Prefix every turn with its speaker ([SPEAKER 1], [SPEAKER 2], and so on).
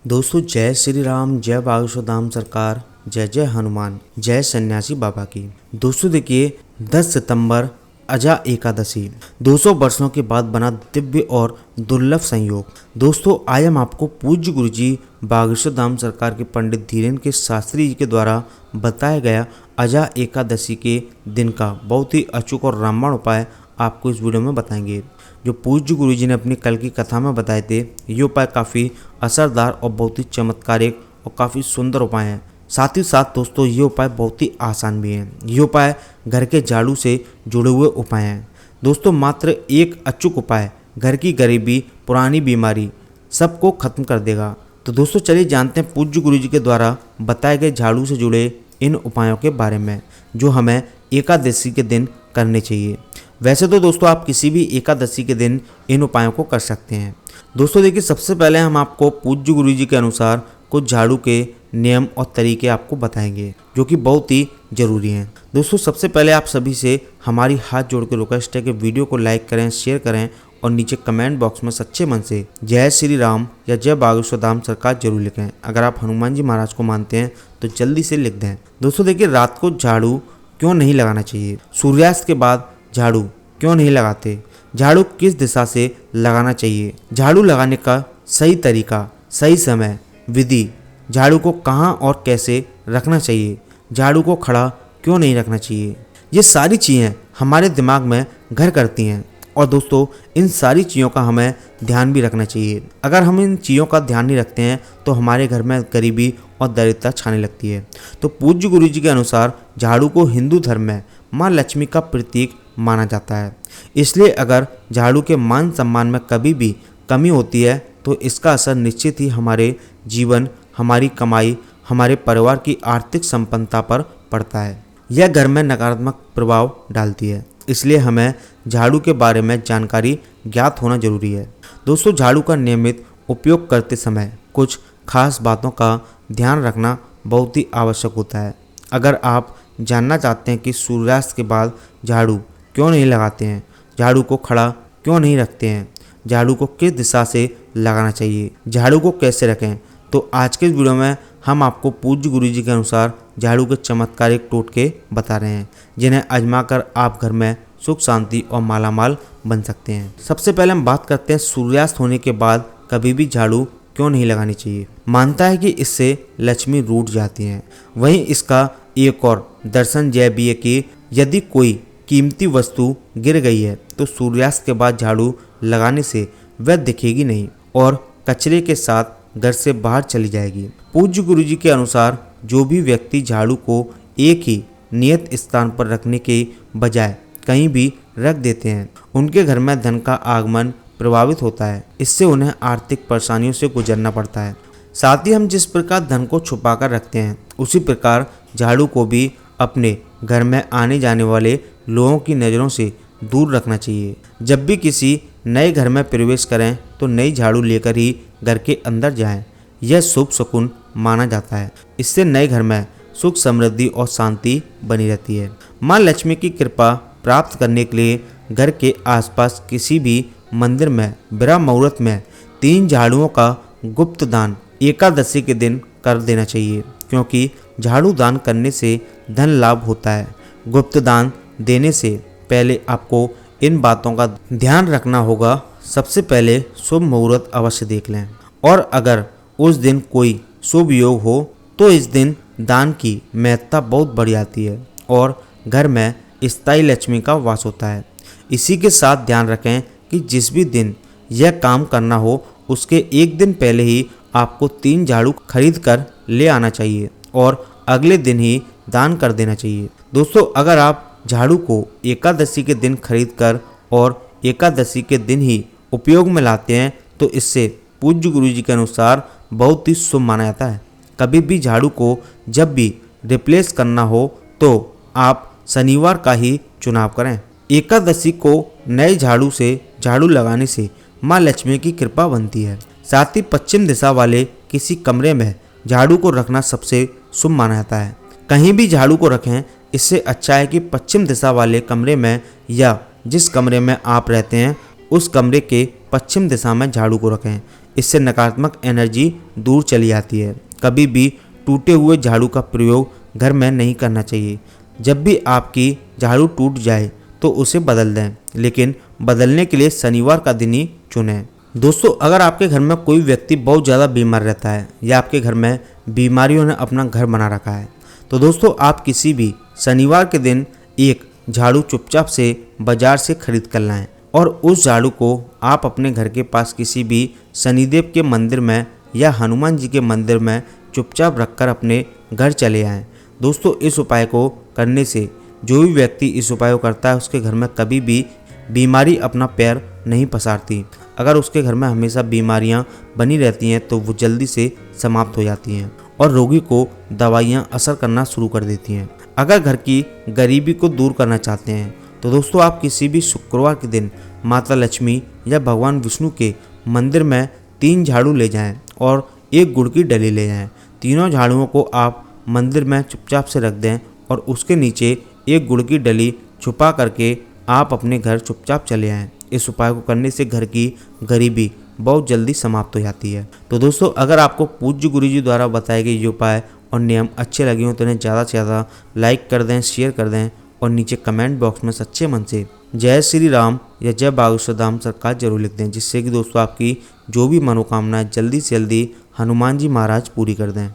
[SPEAKER 1] दोस्तों जय श्री राम, जय बागेश्वर धाम सरकार, जय जय हनुमान, जय सन्यासी बाबा की। दोस्तों देखिए 10 सितंबर अजा एकादशी 200 वर्षों के बाद बना दिव्य और दुर्लभ संयोग। दोस्तों आज हम आपको पूज्य गुरु जी बागेश्वर धाम सरकार के पंडित धीरेन्द्र के शास्त्री जी के द्वारा बताया गया अजा एकादशी के दिन का बहुत ही अचूक और रामबाण उपाय आपको इस वीडियो में बताएंगे। जो पूज्य गुरु जी ने अपनी कल की कथा में बताए थे, ये उपाय काफ़ी असरदार और बहुत ही चमत्कारिक और काफ़ी सुंदर उपाय हैं। साथ ही साथ दोस्तों ये उपाय बहुत ही आसान भी हैं। ये उपाय घर के झाड़ू से जुड़े हुए उपाय हैं। दोस्तों मात्र एक अचूक उपाय घर की गरीबी, पुरानी बीमारी सबको खत्म कर देगा। तो दोस्तों चलिए जानते हैं पूज्य गुरु जी के द्वारा बताए गए झाड़ू से जुड़े इन उपायों के बारे में जो हमें एकादशी के दिन करने चाहिए। वैसे तो दोस्तों आप किसी भी एकादशी के दिन इन उपायों को कर सकते हैं। दोस्तों देखिए सबसे पहले हम आपको पूज्य गुरु जी के अनुसार कुछ झाड़ू के नियम और तरीके आपको बताएंगे जो कि बहुत ही ज़रूरी हैं। दोस्तों सबसे पहले आप सभी से हमारी हाथ जोड़ के रिक्वेस्ट है कि वीडियो को लाइक करें, शेयर करें और नीचे कमेंट बॉक्स में सच्चे मन से जय श्री राम या जय बागेश्वर धाम सरकार जरूर लिखें। अगर आप हनुमान जी महाराज को मानते हैं तो जल्दी से लिख दें। दोस्तों देखिए रात को झाड़ू क्यों नहीं लगाना चाहिए, सूर्यास्त के बाद झाड़ू क्यों नहीं लगाते, झाड़ू किस दिशा से लगाना चाहिए, झाड़ू लगाने का सही तरीका, सही समय, विधि, झाड़ू को कहाँ और कैसे रखना चाहिए, झाड़ू को खड़ा क्यों नहीं रखना चाहिए, ये सारी चीज़ें हमारे दिमाग में घर करती हैं। और दोस्तों इन सारी चीज़ों का हमें ध्यान भी रखना चाहिए। अगर हम इन चीज़ों का ध्यान नहीं रखते हैं तो हमारे घर में गरीबी और दरिद्रता छाने लगती है। तो पूज्य गुरु जी के अनुसार झाड़ू को हिंदू धर्म में माँ लक्ष्मी का प्रतीक माना जाता है। इसलिए अगर झाड़ू के मान सम्मान में कभी भी कमी होती है तो इसका असर निश्चित ही हमारे जीवन, हमारी कमाई, हमारे परिवार की आर्थिक संपन्नता पर पड़ता है। यह घर में नकारात्मक प्रभाव डालती है। इसलिए हमें झाड़ू के बारे में जानकारी ज्ञात होना जरूरी है। दोस्तों झाड़ू का नियमित उपयोग करते समय कुछ खास बातों का ध्यान रखना बहुत ही आवश्यक होता है। अगर आप जानना चाहते हैं कि सूर्यास्त के बाद झाड़ू क्यों नहीं लगाते हैं, झाड़ू को खड़ा क्यों नहीं रखते हैं, झाड़ू को किस दिशा से लगाना चाहिए, झाड़ू को कैसे रखें, तो आज के इस वीडियो में हम आपको पूज्य गुरु जी के अनुसार झाड़ू के चमत्कारिक टोटके बता रहे हैं जिन्हें आजमा कर आप घर में सुख शांति और मालामाल बन सकते हैं। सबसे पहले हम बात करते हैं सूर्यास्त होने के बाद कभी भी झाड़ू क्यों नहीं लगानी चाहिए। मानता है कि इससे लक्ष्मी रूठ जाती हैं। वहीं इसका एक और दर्शन यह भी है कि यदि कोई कीमती वस्तु गिर गई है तो सूर्यास्त के बाद झाड़ू लगाने से वह दिखेगी नहीं और कचरे के साथ घर से बाहर चली जाएगी। पूज्य गुरु जी के अनुसार जो भी व्यक्ति झाड़ू को एक ही नियत स्थान पर रखने के बजाय कहीं भी रख देते हैं उनके घर में धन का आगमन प्रभावित होता है। इससे उन्हें आर्थिक परेशानियों से गुजरना पड़ता है। साथ ही हम जिस प्रकार धन को छुपा कर रखते हैं उसी प्रकार झाड़ू को भी अपने घर में आने जाने वाले लोगों की नज़रों से दूर रखना चाहिए। जब भी किसी नए घर में प्रवेश करें तो नई झाड़ू लेकर ही घर के अंदर जाएं। यह शुभ शकुन माना जाता है। इससे नए घर में सुख, समृद्धि और शांति बनी रहती है। माँ लक्ष्मी की कृपा प्राप्त करने के लिए घर के आसपास किसी भी मंदिर में ब्रह्म मुहूर्त में 3 झाड़ुओं का गुप्त दान एकादशी के दिन कर देना चाहिए, क्योंकि झाड़ू दान करने से धन लाभ होता है। गुप्त दान देने से पहले आपको इन बातों का ध्यान रखना होगा। सबसे पहले शुभ मुहूर्त अवश्य देख लें और अगर उस दिन कोई शुभ योग हो तो इस दिन दान की महत्ता बहुत बढ़ जाती है और घर में स्थायी लक्ष्मी का वास होता है। इसी के साथ ध्यान रखें कि जिस भी दिन यह काम करना हो उसके एक दिन पहले ही आपको 3 झाड़ू खरीद कर ले आना चाहिए और अगले दिन ही दान कर देना चाहिए। दोस्तों अगर आप झाड़ू को एकादशी के दिन खरीद कर और एकादशी के दिन ही उपयोग में लाते हैं तो इससे पूज्य गुरु जी के अनुसार बहुत ही शुभ माना जाता है। कभी भी झाड़ू को जब भी रिप्लेस करना हो तो आप शनिवार का ही चुनाव करें। एकादशी को नए झाड़ू से झाड़ू लगाने से माँ लक्ष्मी की कृपा बनती है। साथ ही पश्चिम दिशा वाले किसी कमरे में झाड़ू को रखना सबसे शुभ माना जाता है। कहीं भी झाड़ू को रखें, इससे अच्छा है कि पश्चिम दिशा वाले कमरे में या जिस कमरे में आप रहते हैं उस कमरे के पश्चिम दिशा में झाड़ू को रखें। इससे नकारात्मक एनर्जी दूर चली आती है। कभी भी टूटे हुए झाड़ू का प्रयोग घर में नहीं करना चाहिए। जब भी आपकी झाड़ू टूट जाए तो उसे बदल दें, लेकिन बदलने के लिए शनिवार का दिन ही चुनें। दोस्तों, अगर आपके घर में कोई व्यक्ति बहुत ज़्यादा बीमार रहता है या आपके घर में बीमारियों ने अपना घर बना रखा है, तो दोस्तों आप किसी भी शनिवार के दिन एक झाड़ू चुपचाप से बाजार से खरीद कर लाएं और उस झाड़ू को आप अपने घर के पास किसी भी शनिदेव के मंदिर में या हनुमान जी के मंदिर में चुपचाप रखकर अपने घर चले आएं। दोस्तों, इस उपाय को करने से जो भी व्यक्ति इस उपाय को करता है उसके घर में कभी भी बीमारी अपना पैर नहीं पसारती। अगर उसके घर में हमेशा बीमारियां बनी रहती हैं तो वो जल्दी से समाप्त हो जाती हैं और रोगी को दवाइयां असर करना शुरू कर देती हैं। अगर घर की गरीबी को दूर करना चाहते हैं तो दोस्तों आप किसी भी शुक्रवार के दिन माता लक्ष्मी या भगवान विष्णु के मंदिर में 3 झाड़ू ले जाएं और 1 गुड़ की डली ले जाएं। तीनों झाड़ुओं को आप मंदिर में चुपचाप से रख दें और उसके नीचे 1 गुड़ की डली छुपा करके आप अपने घर चुपचाप चले आएँ। इस उपाय को करने से घर की गरीबी बहुत जल्दी समाप्त हो जाती है। तो दोस्तों, अगर आपको पूज्य गुरुजी द्वारा बताए गए ये उपाय और नियम अच्छे लगे हों तो इन्हें ज़्यादा से ज़्यादा लाइक कर दें, शेयर कर दें और नीचे कमेंट बॉक्स में सच्चे मन से जय श्री राम या जय बागेश्वर धाम सरकार जरूर लिख दें, जिससे कि दोस्तों आपकी जो भी मनोकामनाएं जल्दी से जल्दी हनुमान जी महाराज पूरी कर दें।